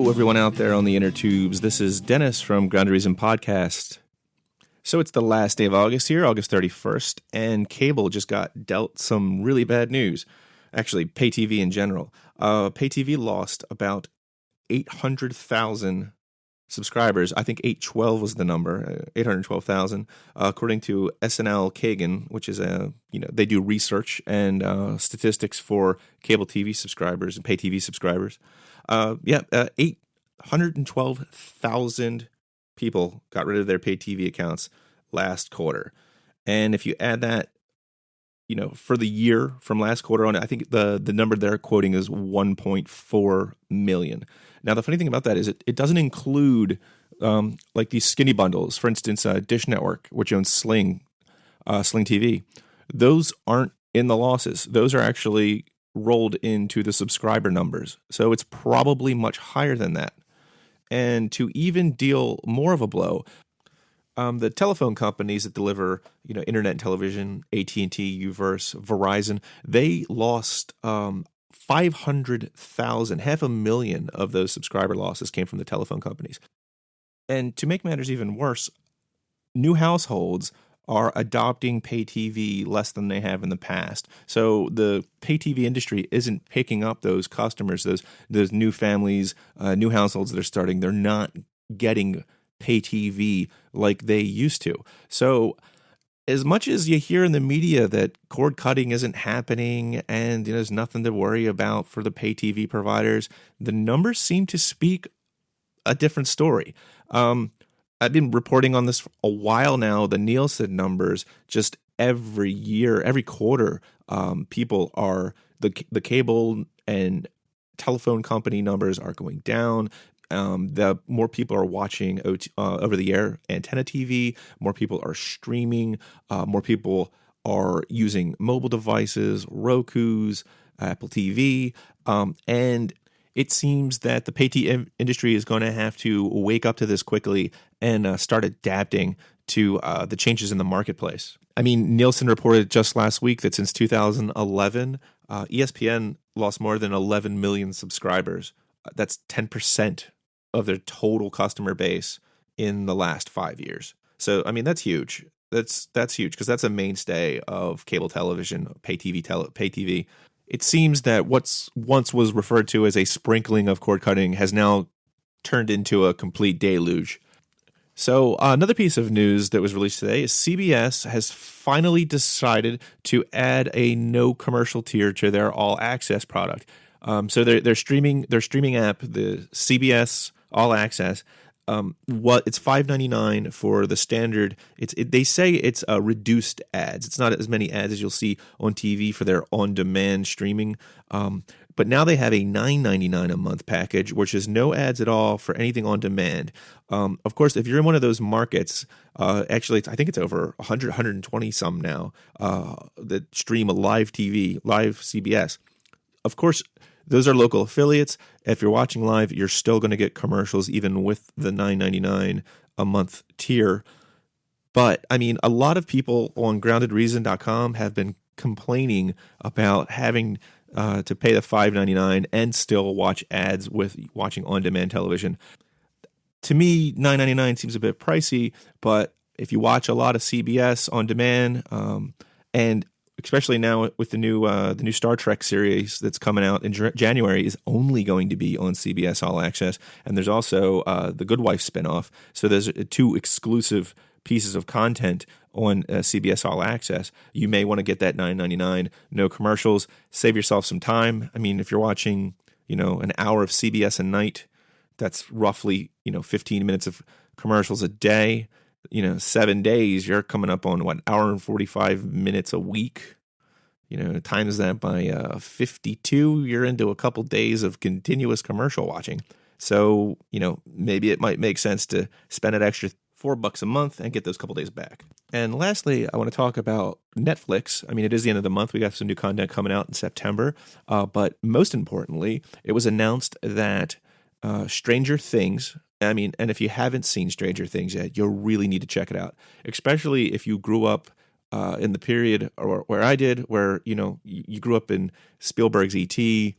Hello, everyone out there on the inner tubes. This is Dennis from Ground Reason Podcast. So it's the last day of August here, August 31st, and cable just got dealt some really bad news. Actually, pay TV in general. Pay TV lost about 800,000 subscribers. I think 812 was the number, 812,000, according to SNL Kagan, which is they do research and statistics for cable TV subscribers and pay TV subscribers. 812,000 people got rid of their pay TV accounts last quarter. And if you add that, for the year from last quarter on, I think the number they're quoting is 1.4 million. Now, the funny thing about that is it doesn't include like these skinny bundles. For instance, Dish Network, which owns Sling TV. Those aren't in the losses. Those are actually rolled into the subscriber numbers. So it's probably much higher than that. And to even deal more of a blow, the telephone companies that deliver, internet and television, AT&T, Uverse, Verizon, they lost 500,000, 500,000 of those subscriber losses came from the telephone companies. And to make matters even worse, new households are adopting pay TV less than they have in the past. So the pay TV industry isn't picking up those customers, those new families, new households that are starting. They're not getting pay TV like they used to. So as much as you hear in the media that cord cutting isn't happening and there's nothing to worry about for the pay TV providers, the numbers seem to speak a different story. I've been reporting on this for a while now. The Nielsen numbers, just every year, every quarter, people are the cable and telephone company numbers are going down. The more people are watching over-the-air antenna TV, more people are streaming, more people are using mobile devices, Roku's, Apple TV, and it seems that the pay TV industry is going to have to wake up to this quickly and start adapting to the changes in the marketplace. I mean, Nielsen reported just last week that since 2011, ESPN lost more than 11 million subscribers. That's 10% of their total customer base in the last 5 years. So, I mean, that's huge. That's huge because that's a mainstay of cable television, pay TV. It seems that what once was referred to as a sprinkling of cord cutting has now turned into a complete deluge. So another piece of news that was released today is CBS has finally decided to add a no commercial tier to their all access product. So their streaming app, the CBS All Access, it's $5.99 for the standard. They say it's reduced ads. It's not as many ads as you'll see on TV for their on-demand streaming. But now they have a $9.99 a month package, which is no ads at all for anything on demand. Of course, if you're in one of those markets, actually, I think it's over 100, 120 some now that stream a live TV, live CBS. Of course, those are local affiliates. If you're watching live, you're still going to get commercials even with the $9.99 a month tier. But, I mean, a lot of people on groundedreason.com have been complaining about having to pay the $5.99 and still watch ads with watching on-demand television. To me, $9.99 seems a bit pricey, but if you watch a lot of CBS on demand, and especially now with the new Star Trek series that's coming out in January is only going to be on CBS All Access, and there's also the Good Wife spinoff. So there's two exclusive pieces of content on CBS All Access. You may want to get that $9.99, no commercials, save yourself some time. I mean, if you're watching, an hour of CBS a night, that's roughly, 15 minutes of commercials a day. 7 days, you're coming up on what, hour and 45 minutes a week. Times that by 52, you're into a couple days of continuous commercial watching. So, maybe it might make sense to spend an extra $4 a month and get those couple days back. And lastly, I want to talk about Netflix. I mean, it is the end of the month. We got some new content coming out in September. But most importantly, it was announced that Stranger Things, and if you haven't seen Stranger Things yet, you'll really need to check it out, especially if you grew up in the period where I did, where, you grew up in Spielberg's E.T.,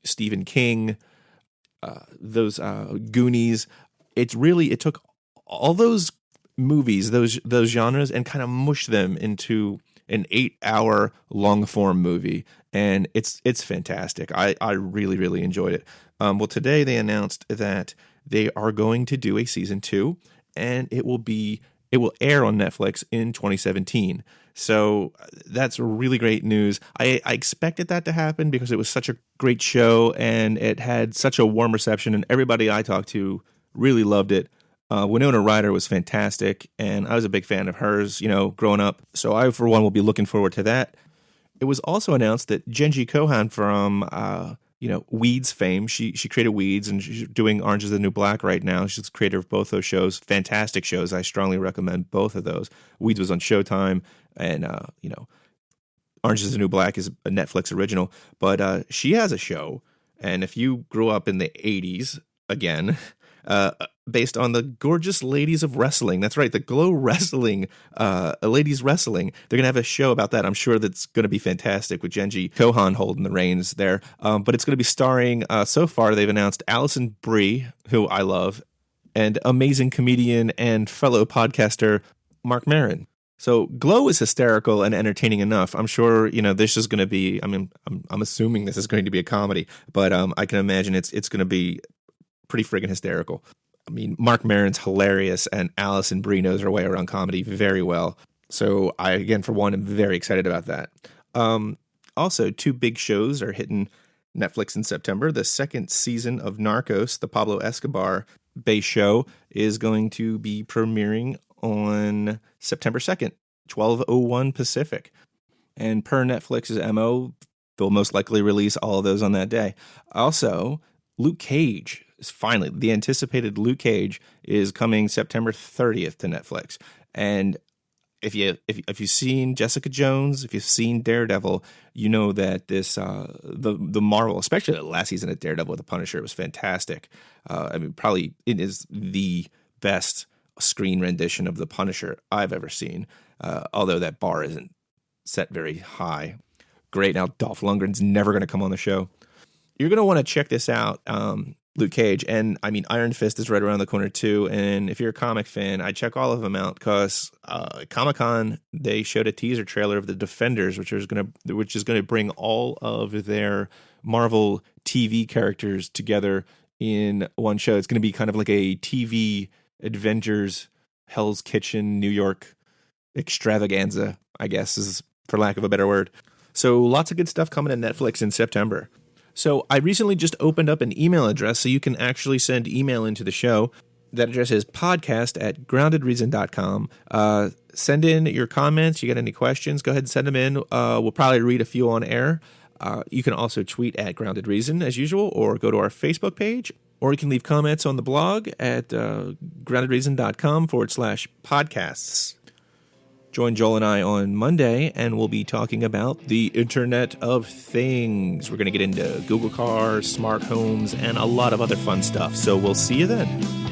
Stephen King, those Goonies. It took all those movies, those genres, and kind of mushed them into an 8-hour long form movie, and it's fantastic. I really, really enjoyed it. Well, today they announced that they are going to do a season 2, and it will air on Netflix in 2017. So that's really great news. I expected that to happen because it was such a great show and it had such a warm reception, and everybody I talked to really loved it. Winona Ryder was fantastic, and I was a big fan of hers, growing up. So I, for one, will be looking forward to that. It was also announced that Genji Kohan from Weeds fame. She created Weeds, and she's doing Orange is the New Black right now. She's the creator of both those shows. Fantastic shows. I strongly recommend both of those. Weeds was on Showtime, and Orange is the New Black is a Netflix original. But she has a show, and if you grew up in the 80s, again, based on the gorgeous ladies of wrestling. That's right, the Glow Wrestling, ladies wrestling. They're going to have a show about that. I'm sure that's going to be fantastic with Genji Kohan holding the reins there. But it's going to be starring, so far they've announced Alison Brie, who I love, and amazing comedian and fellow podcaster Mark Maron. So Glow is hysterical and entertaining enough. I'm sure, this is going to be, I'm assuming this is going to be a comedy, but I can imagine it's going to be pretty friggin' hysterical. I mean, Mark Maron's hilarious, and Alison Brie knows her way around comedy very well. So I, again, for one, am very excited about that. Also, 2 big shows are hitting Netflix in September. The second season of Narcos, the Pablo Escobar-based show, is going to be premiering on September 2nd, 12:01 Pacific. And per Netflix's MO, they'll most likely release all of those on that day. Also, Luke Cage is finally, the anticipated Luke Cage is coming September 30th to Netflix. And if you've seen Jessica Jones, if you've seen Daredevil, you know that this the Marvel, especially the last season of Daredevil with the Punisher, was fantastic. Probably it is the best screen rendition of the Punisher I've ever seen. Although that bar isn't set very high. Great. Now Dolph Lundgren's never going to come on the show. You're going to want to check this out, Luke Cage. And I mean, Iron Fist is right around the corner too. And if you're a comic fan, I check all of them out because Comic-Con, they showed a teaser trailer of The Defenders, which is going to bring all of their Marvel TV characters together in one show. It's going to be kind of like a TV Avengers Hell's Kitchen New York extravaganza, I guess, is for lack of a better word. So lots of good stuff coming to Netflix in September. So I recently just opened up an email address so you can actually send email into the show. That address is podcast@groundedreason.com. Send in your comments. You got any questions, go ahead and send them in. We'll probably read a few on air. You can also tweet at Grounded Reason as usual, or go to our Facebook page, or you can leave comments on the blog at groundedreason.com/podcasts. Join Joel and I on Monday, and we'll be talking about the Internet of Things. We're going to get into Google cars, smart homes, and a lot of other fun stuff. So we'll see you then.